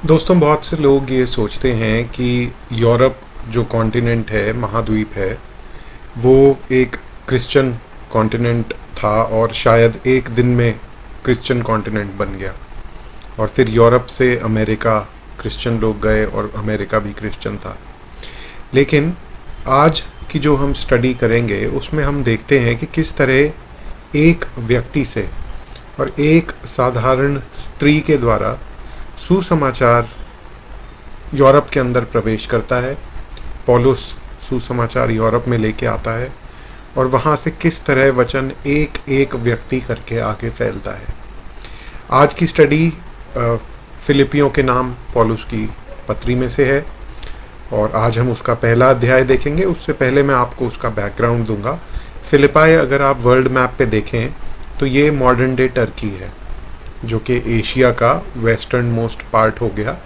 दोस्तों, बहुत से लोग ये सोचते हैं कि यूरोप जो कॉन्टिनेंट है, महाद्वीप है, वो एक क्रिश्चियन कॉन्टिनेंट था और शायद एक दिन में क्रिश्चियन कॉन्टिनेंट बन गया। और फिर यूरोप से अमेरिका क्रिश्चियन लोग गए और अमेरिका भी क्रिश्चियन था। लेकिन आज की जो हम स्टडी करेंगे उसमें हम देखते हैं कि किस तरह एक व्यक्ति से और एक साधारण स्त्री के द्वारा सुसमाचार यूरोप के अंदर प्रवेश करता है। पौलुस सुसमाचार यूरोप में लेके आता है और वहाँ से किस तरह वचन एक एक व्यक्ति करके आगे फैलता है। आज की स्टडी फिलिपियों के नाम पौलुस की पत्री में से है और आज हम उसका पहला अध्याय देखेंगे। उससे पहले मैं आपको उसका बैकग्राउंड दूंगा। फिलिपाई अगर आप वर्ल्ड मैप पे देखें तो ये मॉडर्न डे टर्की है, जो कि एशिया का वेस्टर्न मोस्ट पार्ट हो गया।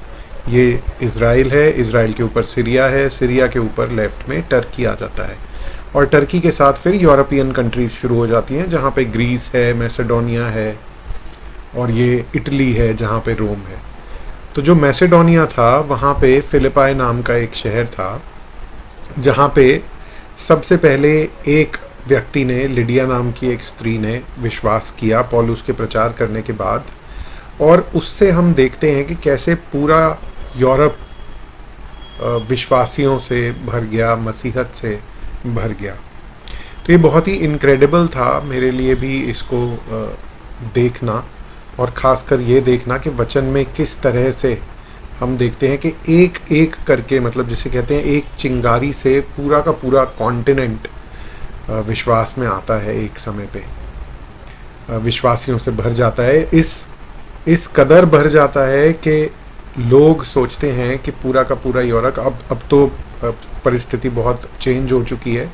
ये इज़राइल है, इज़राइल के ऊपर सीरिया है, सीरिया के ऊपर लेफ्ट में टर्की आ जाता है और टर्की के साथ फिर यूरोपियन कंट्रीज शुरू हो जाती हैं, जहाँ पे ग्रीस है, मैसेडोनिया है और ये इटली है जहाँ पे रोम है। तो जो मैसेडोनिया था वहाँ पे फिलिपाई नाम का एक शहर था, जहाँ पे सबसे पहले एक व्यक्ति ने, लिडिया नाम की एक स्त्री ने विश्वास किया पौलुस के प्रचार करने के बाद। और उससे हम देखते हैं कि कैसे पूरा यूरोप विश्वासियों से भर गया, मसीहत से भर गया। तो ये बहुत ही इनक्रेडिबल था मेरे लिए भी इसको देखना, और ख़ासकर ये देखना कि वचन में किस तरह से हम देखते हैं कि एक एक करके, मतलब जिसे कहते हैं एक चिंगारी से पूरा का पूरा कॉन्टिनेंट विश्वास में आता है, एक समय पे विश्वासियों से भर जाता है। इस कदर भर जाता है कि लोग सोचते हैं कि पूरा का पूरा यूरोप, अब तो परिस्थिति बहुत चेंज हो चुकी है,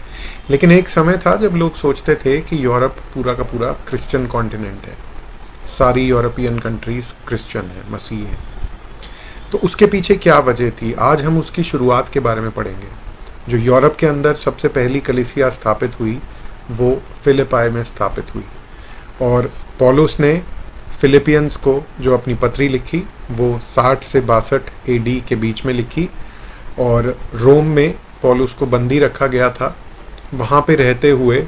लेकिन एक समय था जब लोग सोचते थे कि यूरोप पूरा का पूरा क्रिश्चियन कॉन्टिनेंट है, सारी यूरोपियन कंट्रीज क्रिश्चियन है, मसीह है। तो उसके पीछे क्या वजह थी, आज हम उसकी शुरुआत के बारे में पढ़ेंगे। जो यूरोप के अंदर सबसे पहली कलीसिया स्थापित हुई वो फिलिपाई में स्थापित हुई, और पौलुस ने फिलिपियंस को जो अपनी पत्री लिखी वो 60 से 62 एडी के बीच में लिखी, और रोम में पौलुस को बंदी रखा गया था। वहाँ पे रहते हुए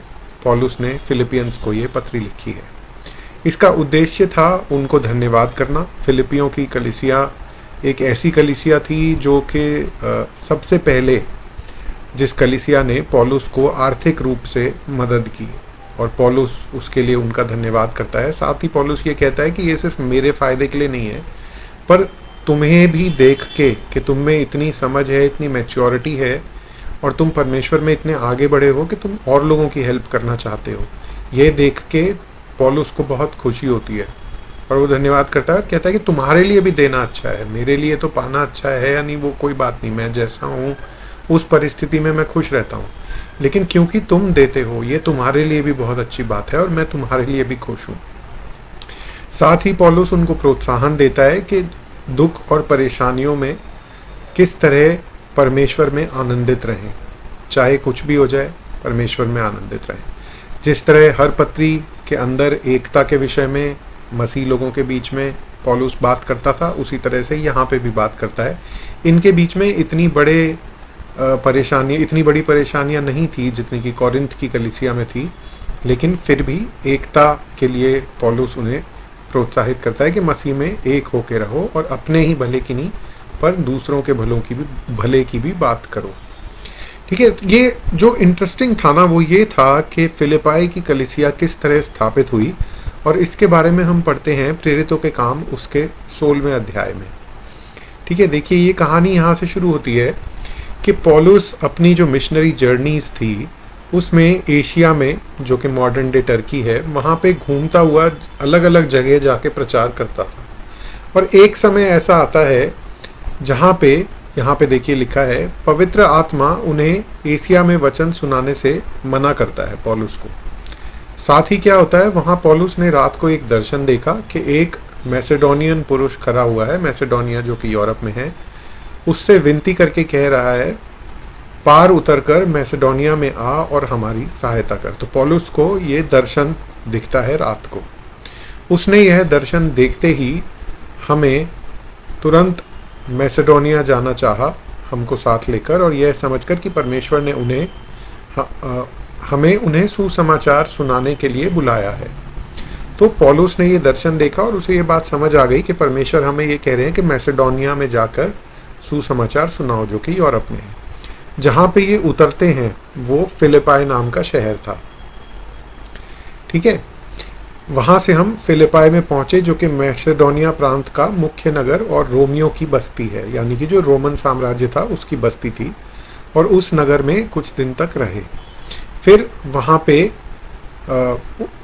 पौलुस ने फिलिपियंस को ये पत्री लिखी है। इसका उद्देश्य था उनको धन्यवाद करना। फिलिपियों की कलीसिया एक ऐसी कलीसिया थी जो कि सबसे पहले जिस कलीसिया ने पौलुस को आर्थिक रूप से मदद की, और पौलुस उसके लिए उनका धन्यवाद करता है। साथ ही पौलुस ये कहता है कि ये सिर्फ मेरे फ़ायदे के लिए नहीं है, पर तुम्हें भी देख के कि तुम में इतनी समझ है, इतनी मैच्योरिटी है और तुम परमेश्वर में इतने आगे बढ़े हो कि तुम और लोगों की हेल्प करना चाहते हो, ये देख के पौलुस को बहुत खुशी होती है और वो धन्यवाद करता है। कहता है कि तुम्हारे लिए भी देना अच्छा है, मेरे लिए तो पाना अच्छा है या नहीं वो कोई बात नहीं, मैं जैसा हूँ उस परिस्थिति में मैं खुश रहता हूँ, लेकिन क्योंकि तुम देते हो ये तुम्हारे लिए भी बहुत अच्छी बात है और मैं तुम्हारे लिए भी खुश हूँ। साथ ही पौलुस उनको प्रोत्साहन देता है कि दुख और परेशानियों में किस तरह परमेश्वर में आनंदित रहें, चाहे कुछ भी हो जाए परमेश्वर में आनंदित रहें। जिस तरह हर पत्री के अंदर एकता के विषय में मसीह लोगों के बीच में पौलुस बात करता था, उसी तरह से यहाँ पे भी बात करता है। इनके बीच में इतनी बड़ी परेशानियाँ नहीं थी जितनी कि कोरिंथ की कलीसिया में थी, लेकिन फिर भी एकता के लिए पौलुस उन्हें प्रोत्साहित करता है कि मसीह में एक होके रहो और अपने ही भले की नहीं पर दूसरों के भले की भी बात करो। ठीक है, ये जो इंटरेस्टिंग था ना वो ये था कि फिलिपाई की कलीसिया किस तरह स्थापित हुई, और इसके बारे में हम पढ़ते हैं प्रेरितों के काम उसके 16वें अध्याय में। ठीक है, देखिए ये कहानी यहाँ से शुरू होती है कि पौलुस अपनी जो मिशनरी जर्नीज थी उसमें एशिया में, जो कि मॉडर्न डे टर्की है, वहाँ पे घूमता हुआ अलग अलग जगह जाके प्रचार करता था। और एक समय ऐसा आता है जहाँ पे, यहाँ पे देखिए लिखा है, पवित्र आत्मा उन्हें एशिया में वचन सुनाने से मना करता है पौलुस को। साथ ही क्या होता है, वहाँ पौलुस ने रात को एक दर्शन देखा कि एक मैसेडोनियन पुरुष खड़ा हुआ है, मैसेडोनिया जो कि यूरोप में है, उससे विनती करके कह रहा है पार उतरकर मैसेडोनिया में आ और हमारी सहायता कर। तो पौलुस को ये दर्शन दिखता है रात को। उसने यह दर्शन देखते ही हमें तुरंत मैसेडोनिया जाना चाहा हमको साथ लेकर, और यह समझकर कि परमेश्वर ने हमें उन्हें सुसमाचार सुनाने के लिए बुलाया है। तो पौलुस ने ये दर्शन देखा और उसे ये बात समझ आ गई कि परमेश्वर हमें ये कह रहे हैं कि मैसेडोनिया में जाकर सुसमाचार सुनाओ, जो कि यूरोप में है। जहाँ पे ये उतरते हैं वो फिलिपाई नाम का शहर था। ठीक है, वहाँ से हम फिलिपाई में पहुँचे, जो कि मैसेडोनिया प्रांत का मुख्य नगर और रोमियो की बस्ती है, यानी कि जो रोमन साम्राज्य था उसकी बस्ती थी, और उस नगर में कुछ दिन तक रहे। फिर वहाँ पे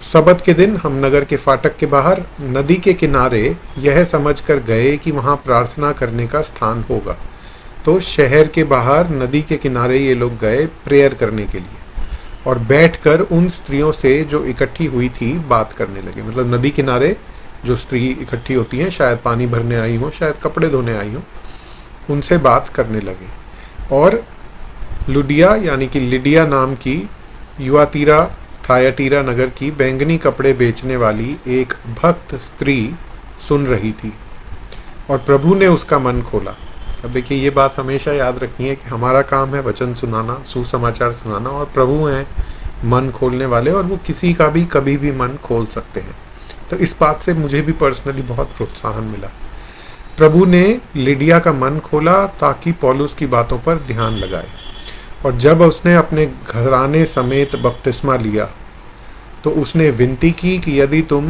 सबत के दिन हम नगर के फाटक के बाहर नदी के किनारे यह समझकर गए कि वहाँ प्रार्थना करने का स्थान होगा। तो शहर के बाहर नदी के किनारे ये लोग गए प्रेयर करने के लिए, और बैठकर उन स्त्रियों से जो इकट्ठी हुई थी बात करने लगे। मतलब नदी किनारे जो स्त्री इकट्ठी होती हैं, शायद पानी भरने आई हो, शायद कपड़े धोने आई हो, उनसे बात करने लगे। और लुडिया यानी कि लिडिया नाम की युआतीरा थायाटीरा नगर की बैंगनी कपड़े बेचने वाली एक भक्त स्त्री सुन रही थी, और प्रभु ने उसका मन खोला। अब देखिए, ये बात हमेशा याद रखनी है कि हमारा काम है वचन सुनाना, सुसमाचार सुनाना, और प्रभु हैं मन खोलने वाले, और वो किसी का भी कभी भी मन खोल सकते हैं। तो इस बात से मुझे भी पर्सनली बहुत प्रोत्साहन मिला। प्रभु ने लिडिया का मन खोला ताकि पौलुस की बातों पर ध्यान लगाए, और जब उसने अपने घराने समेत बपतिस्मा लिया तो उसने विनती की कि यदि तुम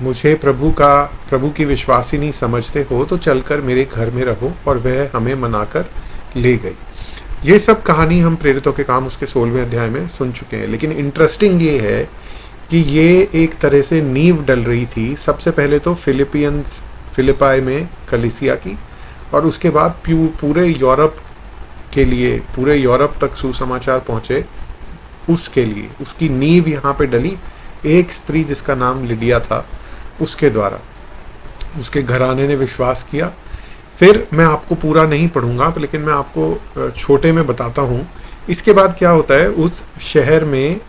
मुझे प्रभु की विश्वासिनी समझते हो तो चलकर मेरे घर में रहो, और वह हमें मनाकर ले गई। ये सब कहानी हम प्रेरितों के काम उसके 16वें अध्याय में सुन चुके हैं, लेकिन इंटरेस्टिंग ये है कि ये एक तरह से नींव डल रही थी। सबसे पहले तो फिलिपाई में कलीसिया की, और उसके बाद पूरे यूरोप के लिए, पूरे यूरोप तक सुसमाचार पहुंचे उसके लिए उसकी नींव यहाँ पे डली एक स्त्री जिसका नाम लिडिया था, उसके द्वारा। उसके घराने ने विश्वास किया। फिर मैं आपको पूरा नहीं पढ़ूंगा, लेकिन मैं आपको छोटे में बताता हूँ। इसके बाद क्या होता है, उस शहर में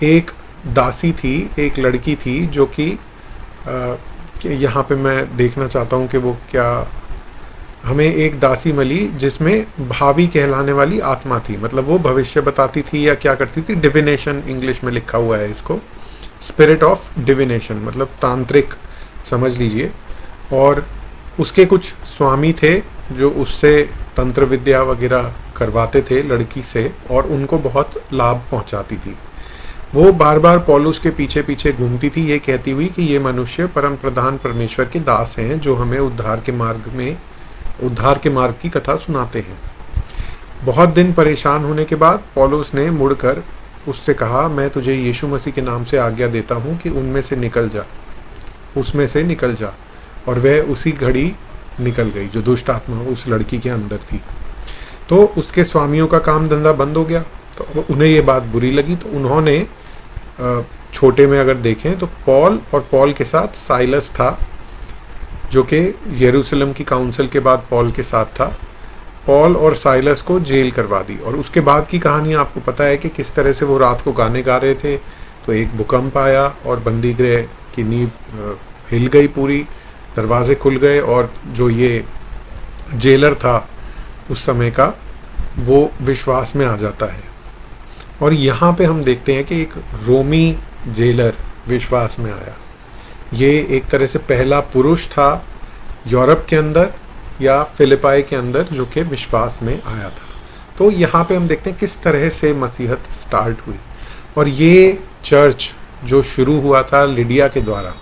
एक दासी थी, एक लड़की थी, जो कि यहाँ पे मैं देखना चाहता हूँ कि वो क्या, हमें एक दासी मिली जिसमें भावी कहलाने वाली आत्मा थी। मतलब वो भविष्य बताती थी या क्या करती थी, डिविनेशन इंग्लिश में लिखा हुआ है इसको, स्पिरिट ऑफ डिविनेशन, मतलब तांत्रिक समझ लीजिए। और उसके कुछ स्वामी थे जो उससे तंत्र विद्या वगैरह करवाते थे लड़की से, और उनको बहुत लाभ पहुंचाती थी। वो बार बार पौलुस के पीछे पीछे घूमती थी, ये कहती हुई कि ये मनुष्य परम प्रधान परमेश्वर के दास हैं, जो हमें उद्धार के मार्ग की कथा सुनाते हैं। बहुत दिन परेशान होने के बाद पौलुस ने मुड़कर उससे कहा, मैं तुझे यीशु मसीह के नाम से आज्ञा देता हूँ कि उसमें से निकल जा। और वह उसी घड़ी निकल गई, जो दुष्ट आत्मा उस लड़की के अंदर थी। तो उसके स्वामियों का काम धंधा बंद हो गया। तो उन्हें ये बात बुरी लगी, तो उन्होंने छोटे में अगर देखें तो पॉल के साथ साइलस था, जो कि यरूशलेम की काउंसिल के बाद पॉल के साथ था। पॉल और साइलस को जेल करवा दी। और उसके बाद की कहानी आपको पता है कि किस तरह से वो रात को गाने गा रहे थे, तो एक भूकंप आया और बंदी गृह की नींव हिल गई पूरी, दरवाजे खुल गए, और जो ये जेलर था उस समय का, वो विश्वास में आ जाता है। और यहाँ पे हम देखते हैं कि एक रोमी जेलर विश्वास में आया। ये एक तरह से पहला पुरुष था यूरोप के अंदर या फिलिपाई के अंदर जो कि विश्वास में आया था। तो यहाँ पे हम देखते हैं किस तरह से मसीहत स्टार्ट हुई। और ये चर्च जो शुरू हुआ था लिडिया के द्वारा,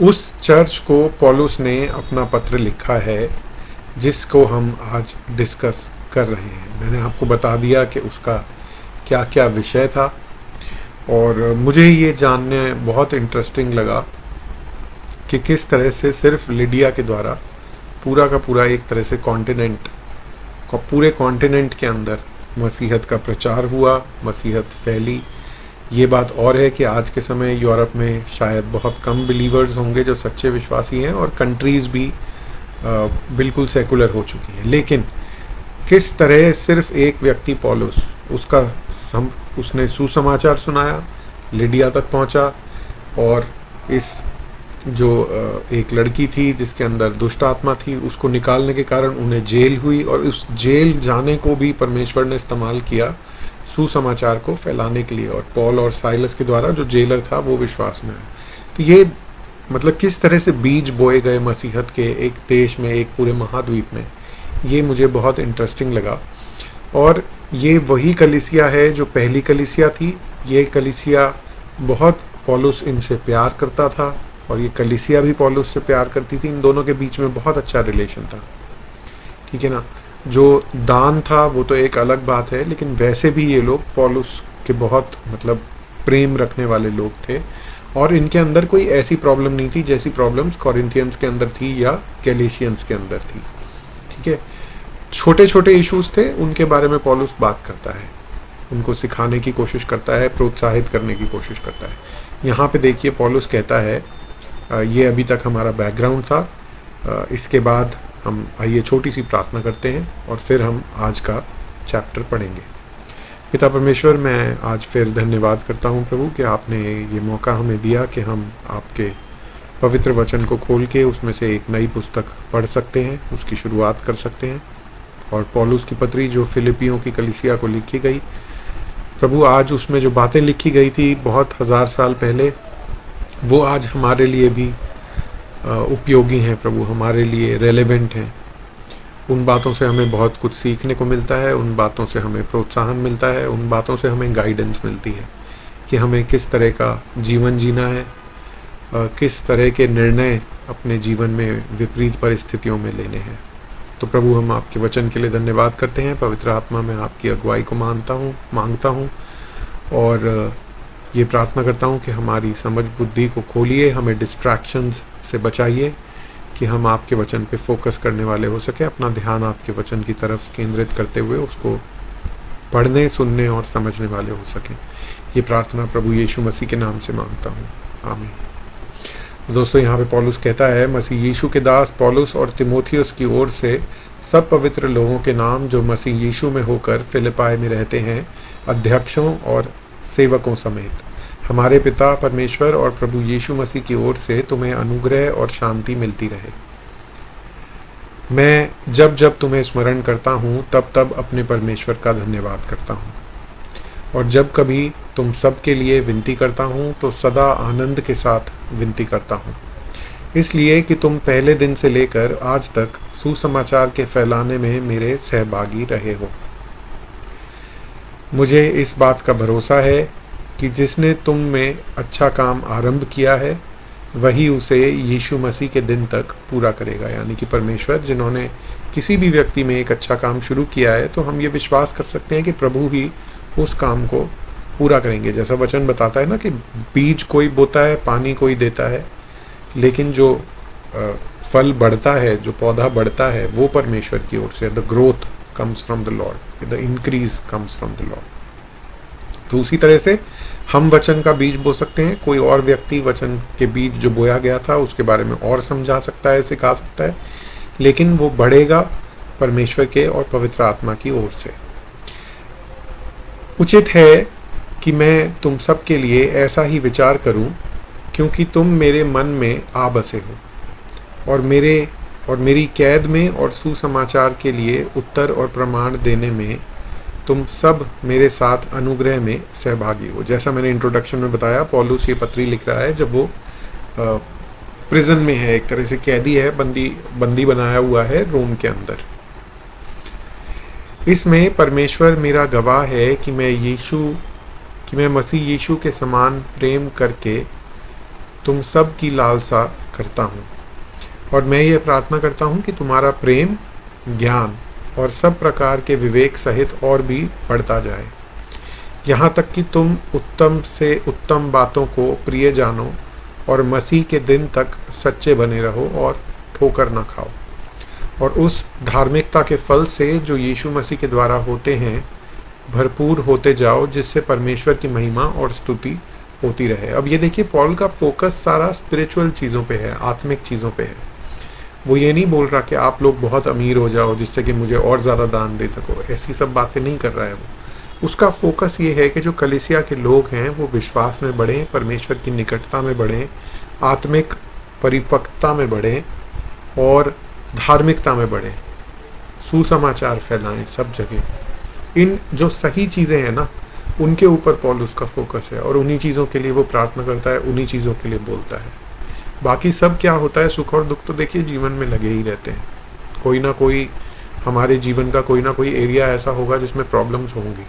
उस चर्च को पौलुस ने अपना पत्र लिखा है, जिसको हम आज डिस्कस कर रहे हैं। मैंने आपको बता दिया कि उसका क्या क्या विषय था, और मुझे ये जानने बहुत इंटरेस्टिंग लगा कि किस तरह से सिर्फ लिडिया के द्वारा पूरा का पूरा एक तरह से पूरे कॉन्टिनेंट के अंदर मसीहत का प्रचार हुआ, मसीहत फैली। ये बात और है कि आज के समय यूरोप में शायद बहुत कम बिलीवर्स होंगे जो सच्चे विश्वासी हैं, और कंट्रीज़ भी बिल्कुल सेकुलर हो चुकी हैं। लेकिन किस तरह सिर्फ एक व्यक्ति पौलुस, उसने सुसमाचार सुनाया, लिडिया तक पहुंचा, और इस जो एक लड़की थी जिसके अंदर दुष्ट आत्मा थी, उसको निकालने के कारण उन्हें जेल हुई, और उस जेल जाने को भी परमेश्वर ने इस्तेमाल किया सुसमाचार को फैलाने के लिए, और पॉल और साइलस के द्वारा जो जेलर था वो विश्वास में आया। तो ये मतलब किस तरह से बीज बोए गए मसीहत के एक देश में, एक पूरे महाद्वीप में, ये मुझे बहुत इंटरेस्टिंग लगा। और ये वही कलीसिया है जो पहली कलीसिया थी। ये कलीसिया बहुत, पौलुस इनसे प्यार करता था और ये कलीसिया भी पौलुस से प्यार करती थी। इन दोनों के बीच में बहुत अच्छा रिलेशन था, ठीक है ना। जो दान था वो तो एक अलग बात है, लेकिन वैसे भी ये लोग पौलुस के बहुत मतलब प्रेम रखने वाले लोग थे, और इनके अंदर कोई ऐसी प्रॉब्लम नहीं थी जैसी प्रॉब्लम्स कॉरिंथियंस के अंदर थी या गैलेशियंस के अंदर थी, ठीक है। छोटे छोटे इश्यूज थे, उनके बारे में पौलुस बात करता है, उनको सिखाने की कोशिश करता है, प्रोत्साहित करने की कोशिश करता है। यहाँ पे देखिए पौलुस कहता है, ये अभी तक हमारा बैकग्राउंड था। इसके बाद हम आइए छोटी सी प्रार्थना करते हैं और फिर हम आज का चैप्टर पढ़ेंगे। पिता परमेश्वर, मैं आज फिर धन्यवाद करता हूँ प्रभु कि आपने ये मौका हमें दिया कि हम आपके पवित्र वचन को खोल के उसमें से एक नई पुस्तक पढ़ सकते हैं, उसकी शुरुआत कर सकते हैं। और पौलुस की पत्री जो फिलिपियों की कलीसिया को लिखी गई प्रभु, आज उसमें जो बातें लिखी गई थी बहुत हज़ार साल पहले, वो आज हमारे लिए भी उपयोगी हैं प्रभु, हमारे लिए रेलेवेंट हैं। उन बातों से हमें बहुत कुछ सीखने को मिलता है, उन बातों से हमें प्रोत्साहन मिलता है, उन बातों से हमें गाइडेंस मिलती है कि हमें किस तरह का जीवन जीना है, किस तरह के निर्णय अपने जीवन में विपरीत परिस्थितियों में लेने हैं। तो प्रभु, हम आपके वचन के लिए धन्यवाद करते हैं। पवित्र आत्मा में आपकी अगुवाई को मांगता हूँ और ये प्रार्थना करता हूँ कि हमारी समझ बुद्धि को खोलिए, हमें डिस्ट्रैक्शंस से बचाइए, कि हम आपके वचन पे फोकस करने वाले हो सके, अपना ध्यान आपके वचन की तरफ केंद्रित करते हुए उसको पढ़ने, सुनने और समझने वाले हो सकें। ये प्रार्थना प्रभु यीशु मसीह के नाम से मांगता हूँ, आमीन। दोस्तों, यहाँ पे पौलुस कहता है, मसीह यीशु के दास पौलुस और तिमोथियुस की ओर से सब पवित्र लोगों के नाम जो मसीह यीशु में होकर फिलिप्पी में रहते हैं, अध्यक्षों और सेवकों समेत, हमारे पिता परमेश्वर और प्रभु यीशु मसीह की ओर से तुम्हें अनुग्रह और शांति मिलती रहे। मैं जब जब तुम्हें स्मरण करता हूँ तब तब अपने परमेश्वर का धन्यवाद करता हूँ, और जब कभी तुम सब के लिए विनती करता हूँ तो सदा आनंद के साथ विनती करता हूँ, इसलिए कि तुम पहले दिन से लेकर आज तक सुसमाचार के फैलाने में मेरे सहभागी रहे हो। मुझे इस बात का भरोसा है कि जिसने तुम में अच्छा काम आरंभ किया है वही उसे यीशु मसीह के दिन तक पूरा करेगा। यानी कि परमेश्वर जिन्होंने किसी भी व्यक्ति में एक अच्छा काम शुरू किया है, तो हम ये विश्वास कर सकते हैं कि प्रभु ही उस काम को पूरा करेंगे। जैसा वचन बताता है ना कि बीज कोई बोता है, पानी कोई देता है, लेकिन जो फल बढ़ता है, जो पौधा बढ़ता है, वो परमेश्वर की ओर से। The growth comes from the Lord, the increase comes from the Lord. तो उसी तरह से हम वचन का बीज बो सकते हैं, कोई और व्यक्ति वचन के बीज जो बोया गया था उसके बारे में और समझा सकता है, सिखा सकता है, लेकिन वो बढ़ेगा परमेश्वर के और पवित्र आत्मा की ओर से। उचित है कि मैं तुम सब के लिए ऐसा ही विचार करूं, क्योंकि तुम मेरे मन में आ बसे हो, और मेरी कैद में और सुसमाचार के लिए उत्तर और प्रमाण देने में तुम सब मेरे साथ अनुग्रह में सहभागी हो। जैसा मैंने इंट्रोडक्शन में बताया, पौलुस ये पत्री लिख रहा है जब वो प्रिजन में है, एक तरह से कैदी है, बंदी बनाया हुआ है रोम के अंदर। इसमें परमेश्वर मेरा गवाह है कि मैं मसीह यीशु के समान प्रेम करके तुम सब की लालसा करता हूँ, और मैं ये प्रार्थना करता हूँ कि तुम्हारा प्रेम, ज्ञान और सब प्रकार के विवेक सहित और भी बढ़ता जाए, यहाँ तक कि तुम उत्तम से उत्तम बातों को प्रिय जानो और मसीह के दिन तक सच्चे बने रहो और ठोकर न खाओ, और उस धार्मिकता के फल से जो यीशु मसीह के द्वारा होते हैं भरपूर होते जाओ, जिससे परमेश्वर की महिमा और स्तुति होती रहे। अब ये देखिए, पॉल का फोकस सारा स्पिरिचुअल चीज़ों पे है, आत्मिक चीज़ों पे है। वो ये नहीं बोल रहा कि आप लोग बहुत अमीर हो जाओ जिससे कि मुझे और ज़्यादा दान दे सको, ऐसी सब बातें नहीं कर रहा है वो। उसका फोकस ये है कि जो कलीसिया के लोग हैं वो विश्वास में बढ़ें, परमेश्वर की निकटता में बढ़ें, आत्मिक परिपक्वता में बढ़ें और धार्मिकता में बढ़ें, सुसमाचार फैलाएं सब जगह। इन जो सही चीज़ें हैं ना, उनके ऊपर पौलुस का फोकस है और उन्हीं चीज़ों के लिए वो प्रार्थना करता है, उन्हीं चीज़ों के लिए बोलता है। बाकी सब क्या होता है, सुख और दुख तो देखिए जीवन में लगे ही रहते हैं। कोई ना कोई हमारे जीवन का कोई ना कोई एरिया ऐसा होगा जिसमें प्रॉब्लम्स होंगी।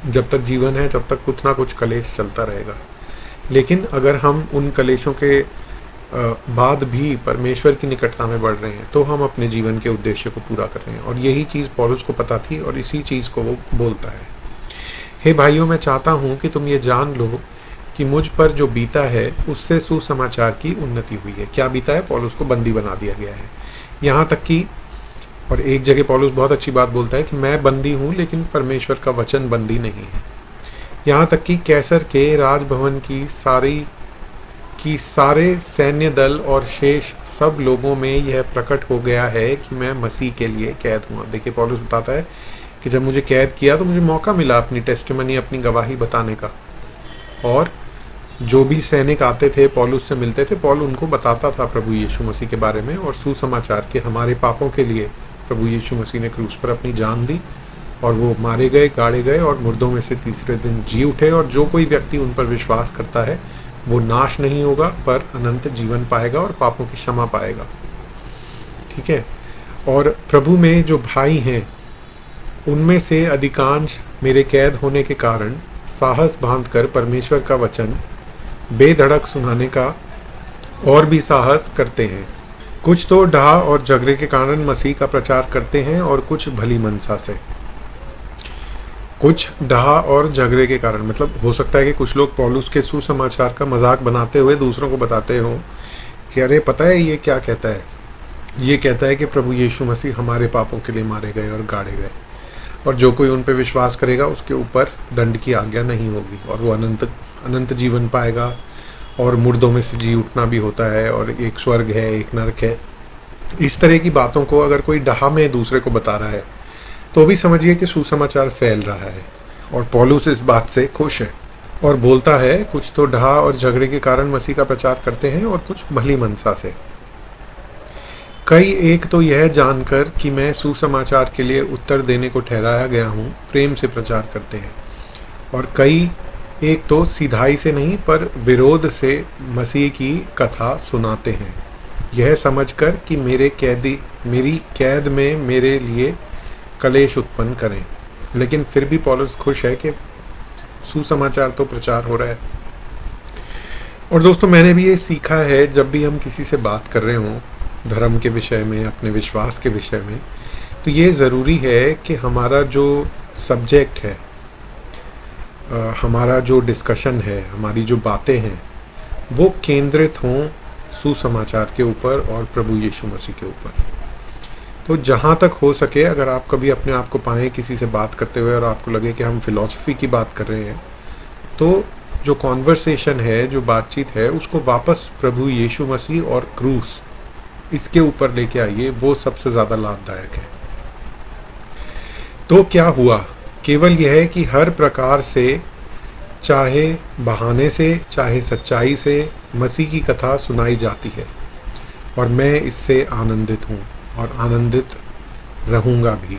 जब तक जीवन है तब तक कुछ ना कुछ कलेश चलता रहेगा। लेकिन अगर हम उन कलेशों के बाद भी परमेश्वर की निकटता में बढ़ रहे हैं तो हम अपने जीवन के उद्देश्य को पूरा कर रहे हैं। और यही चीज़ पौलुस को पता थी और इसी चीज़ को वो बोलता है। हे भाइयों, मैं चाहता हूँ कि तुम ये जान लो कि मुझ पर जो बीता है उससे सुसमाचार की उन्नति हुई है। क्या बीता है? पौलुस को बंदी बना दिया गया है। यहाँ तक कि और एक जगह पौलुस बहुत अच्छी बात बोलता है कि मैं बंदी हूँ लेकिन परमेश्वर का वचन बंदी नहीं है। यहाँ तक कि कैसर के राजभवन की सारे सैन्य दल और शेष सब लोगों में यह प्रकट हो गया है कि मैं मसीह के लिए कैद हुआ। देखिए पौलुस बताता है कि जब मुझे कैद किया तो मुझे मौका मिला अपनी टेस्टिमनी, अपनी गवाही बताने का। और जो भी सैनिक आते थे पौलुस से मिलते थे, पौल उनको बताता था प्रभु यीशु मसीह के बारे में और सुसमाचार के हमारे पापों के लिए प्रभु यीशु मसीह ने क्रूस पर अपनी जान दी और वो मारे गए, गाड़े गए और मुर्दों में से तीसरे दिन जी उठे। और जो कोई व्यक्ति उन पर विश्वास करता है वो नाश नहीं होगा पर अनंत जीवन पाएगा और पापों की क्षमा पाएगा। ठीक है। और प्रभु में जो भाई हैं उनमें से अधिकांश मेरे कैद होने के कारण साहस बांधकर परमेश्वर का वचन बेधड़क सुनाने का और भी साहस करते हैं। कुछ तो डाह और झगड़े के कारण मसीह का प्रचार करते हैं और कुछ भली मनसा से। कुछ डाह और झगड़े के कारण मतलब हो सकता है कि कुछ लोग पौलुस के सुसमाचार का मजाक बनाते हुए दूसरों को बताते हो कि अरे पता है ये क्या कहता है, ये कहता है कि प्रभु यीशु मसीह हमारे पापों के लिए मारे गए और गाड़े गए और जो कोई उन पर विश्वास करेगा उसके ऊपर दंड की आज्ञा नहीं होगी और वो अनंत जीवन पाएगा। और मुर्दों में से जी उठना भी होता है और एक स्वर्ग है, एक नरक है। इस तरह की बातों को अगर कोई डाह में दूसरे को बता रहा है तो भी समझिए कि सुसमाचार फैल रहा है। और पौलुस इस बात से खुश है और बोलता है कुछ तो डाह और झगड़े के कारण मसीह का प्रचार करते हैं और कुछ भली मनसा से। कई एक तो यह जानकर कि मैं सुसमाचार के लिए उत्तर देने को ठहराया गया हूँ प्रेम से प्रचार करते हैं और कई एक तो सीधाई से नहीं पर विरोध से मसीह की कथा सुनाते हैं, यह समझकर कि मेरी कैद में मेरे लिए कलेश उत्पन्न करें। लेकिन फिर भी पौलुस खुश है कि सुसमाचार तो प्रचार हो रहा है। और दोस्तों मैंने भी ये सीखा है, जब भी हम किसी से बात कर रहे हों धर्म के विषय में, अपने विश्वास के विषय में, तो ये ज़रूरी है कि हमारा जो सब्जेक्ट है, हमारा जो डिस्कशन है, हमारी जो बातें हैं वो केंद्रित हों सुसमाचार के ऊपर और प्रभु यीशु मसीह के ऊपर। तो जहाँ तक हो सके अगर आप कभी अपने आप को पाएँ किसी से बात करते हुए और आपको लगे कि हम फ़िलॉसफी की बात कर रहे हैं, तो जो कॉन्वर्सेशन है, जो बातचीत है, उसको वापस प्रभु यीशु मसीह और क्रूस इसके ऊपर लेके आइए। वो सबसे ज़्यादा लाभदायक है। तो क्या हुआ? केवल यह है कि हर प्रकार से, चाहे बहाने से चाहे सच्चाई से, मसीह की कथा सुनाई जाती है और मैं इससे आनंदित हूँ और आनंदित रहूँगा भी,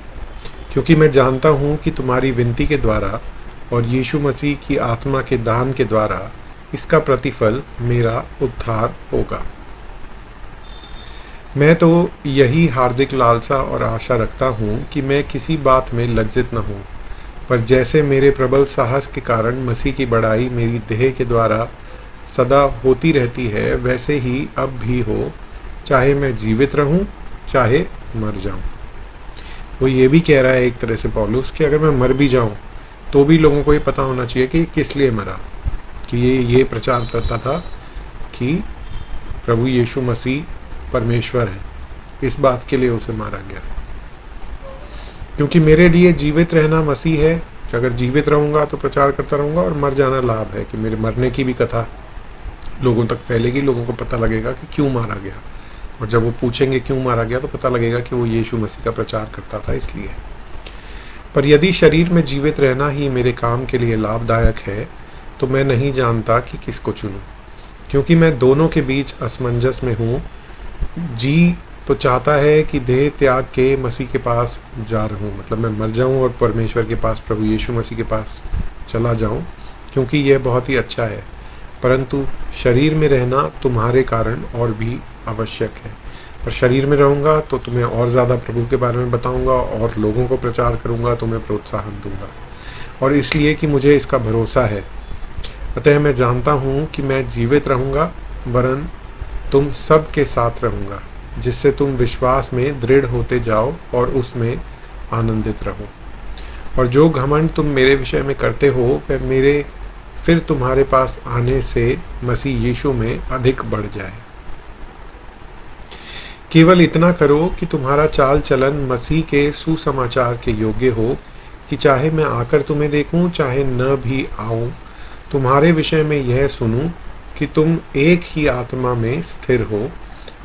क्योंकि मैं जानता हूँ कि तुम्हारी विनती के द्वारा और यीशु मसीह की आत्मा के दान के द्वारा इसका प्रतिफल मेरा उद्धार होगा। मैं तो यही हार्दिक लालसा और आशा रखता हूँ कि मैं किसी बात में लज्जित न हूँ, पर जैसे मेरे प्रबल साहस के कारण मसीह की बड़ाई मेरी देह के द्वारा सदा होती रहती है, वैसे ही अब भी हो, चाहे मैं जीवित रहूँ चाहे मर जाऊँ। वो ये भी कह रहा है एक तरह से पौलुस कि अगर मैं मर भी जाऊँ तो भी लोगों को ये पता होना चाहिए कि किस लिए मरा, कि ये प्रचार करता था कि प्रभु यीशु मसीह परमेश्वर है, इस बात के लिए उसे मारा गया। क्योंकि मेरे लिए जीवित रहना मसीह है, अगर जीवित रहूँगा तो प्रचार करता रहूँगा, और मर जाना लाभ है कि मेरे मरने की भी कथा लोगों तक फैलेगी, लोगों को पता लगेगा कि क्यों मारा गया। और जब वो पूछेंगे क्यों मारा गया तो पता लगेगा कि वो यीशु मसीह का प्रचार करता था इसलिए। पर यदि शरीर में जीवित रहना ही मेरे काम के लिए लाभदायक है तो मैं नहीं जानता कि किसको चुनूं। क्योंकि मैं दोनों के बीच असमंजस में हूँ। जी तो चाहता है कि देह त्याग के मसीह के पास जा रहा हूँ, मतलब मैं मर जाऊँ और परमेश्वर के पास, प्रभु यीशु मसीह के पास चला जाऊँ, क्योंकि यह बहुत ही अच्छा है। परंतु शरीर में रहना तुम्हारे कारण और भी आवश्यक है। पर शरीर में रहूँगा तो तुम्हें और ज़्यादा प्रभु के बारे में बताऊँगा और लोगों को प्रचार करूँगा, तुम्हें प्रोत्साहन दूँगा, और इसलिए कि मुझे इसका भरोसा है। अतः मैं जानता हूँ कि मैं जीवित रहूँगा, वरन तुम सब के साथ रहूँगा, जिससे तुम विश्वास में दृढ़ होते जाओ और उसमें आनंदित रहो। और जो घमंड तुम मेरे विषय में करते हो वह मेरे फिर तुम्हारे पास आने से मसीह यीशु में अधिक बढ़ जाए। केवल इतना करो कि तुम्हारा चाल चलन मसीह के सुसमाचार के योग्य हो, कि चाहे मैं आकर तुम्हें देखूं चाहे न भी आऊं, तुम्हारे विषय में यह सुनूं कि तुम एक ही आत्मा में स्थिर हो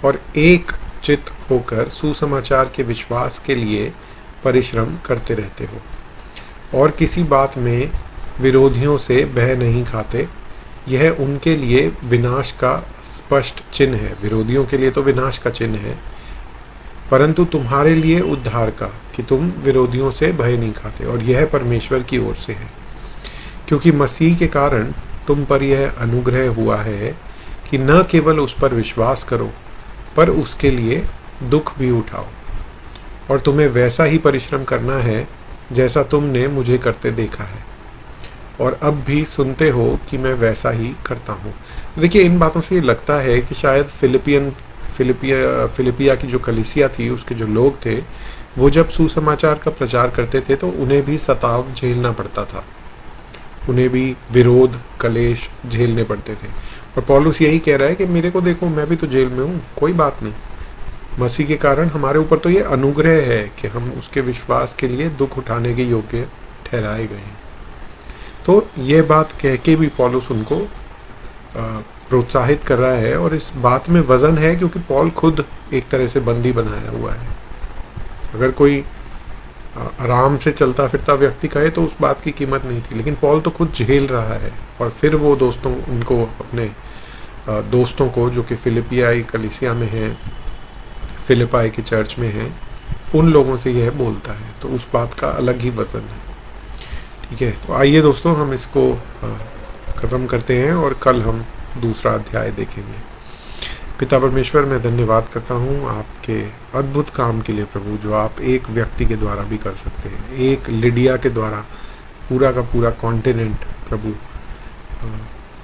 और एक चित्त होकर सुसमाचार के विश्वास के लिए परिश्रम करते रहते हो, और किसी बात में विरोधियों से भय नहीं खाते। यह उनके लिए विनाश का स्पष्ट चिन्ह है। विरोधियों के लिए तो विनाश का चिन्ह है, परंतु तुम्हारे लिए उद्धार का, कि तुम विरोधियों से भय नहीं खाते, और यह परमेश्वर की ओर से है। क्योंकि मसीह के कारण तुम पर यह अनुग्रह हुआ है कि न केवल उस पर विश्वास करो, पर उसके लिए दुख भी उठाओ। और तुम्हें वैसा ही परिश्रम करना है जैसा तुमने मुझे करते देखा है, और अब भी सुनते हो कि मैं वैसा ही करता हूँ। देखिए, इन बातों से ये लगता है कि शायद फिलिपिया की जो कलीसिया थी, उसके जो लोग थे, वो जब सुसमाचार का प्रचार करते थे तो उन्हें भी सताव झेलना पड़ता था, उन्हें भी विरोध कलेश झेलने पड़ते थे। और पौलुस यही कह रहा है कि मेरे को देखो, मैं भी तो जेल में हूँ, कोई बात नहीं। मसीह के कारण हमारे ऊपर तो ये अनुग्रह है कि हम उसके विश्वास के लिए दुख उठाने के योग्य ठहराए गए हैं। तो ये बात कह के भी पौलुस उनको प्रोत्साहित कर रहा है, और इस बात में वजन है क्योंकि पौल खुद एक तरह से बंदी बनाया हुआ है। अगर कोई आराम से चलता फिरता व्यक्ति कहे तो उस बात की कीमत नहीं थी, लेकिन पौल तो खुद झेल रहा है। और फिर वो उनको अपने दोस्तों को, जो कि फिलिपियाई कलीसिया में हैं, फिलिपाई की चर्च में हैं, उन लोगों से यह बोलता है, तो उस बात का अलग ही वजन है। ठीक है, तो आइए दोस्तों, हम इसको ख़त्म करते हैं और कल हम दूसरा अध्याय देखेंगे। पिता परमेश्वर, मैं धन्यवाद करता हूँ आपके अद्भुत काम के लिए प्रभु, जो आप एक व्यक्ति के द्वारा भी कर सकते हैं। एक लिडिया के द्वारा पूरा का पूरा कॉन्टिनेंट प्रभु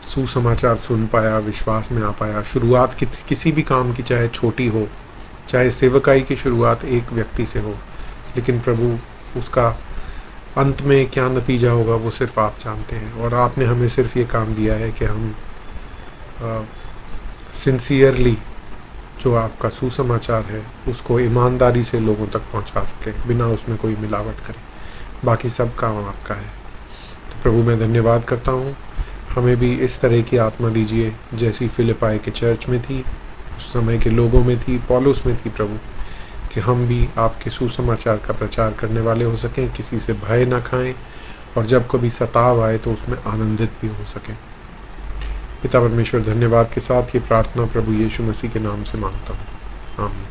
सुसमाचार सुन पाया, विश्वास में आ पाया। शुरुआत किसी भी काम की, चाहे छोटी हो, चाहे सेवकाई की शुरुआत एक व्यक्ति से हो, लेकिन प्रभु उसका अंत में क्या नतीजा होगा वो सिर्फ आप जानते हैं। और आपने हमें सिर्फ ये काम दिया है कि हम सिंसियरली जो आपका सुसमाचार है उसको ईमानदारी से लोगों तक पहुंचा सके, बिना उसमें कोई मिलावट करे। बाकी सब काम आपका है। तो प्रभु, मैं धन्यवाद करता हूँ। हमें भी इस तरह की आत्मा दीजिए जैसी फिलिपाई के चर्च में थी, उस समय के लोगों में थी, पौलुस में थी प्रभु, कि हम भी आपके सुसमाचार का प्रचार करने वाले हो सकें, किसी से भय ना खाएं, और जब कभी सताव आए तो उसमें आनंदित भी हो सकें। पिता परमेश्वर, धन्यवाद के साथ ये प्रार्थना प्रभु यीशु मसीह के नाम से मांगता हूँ, आमीन।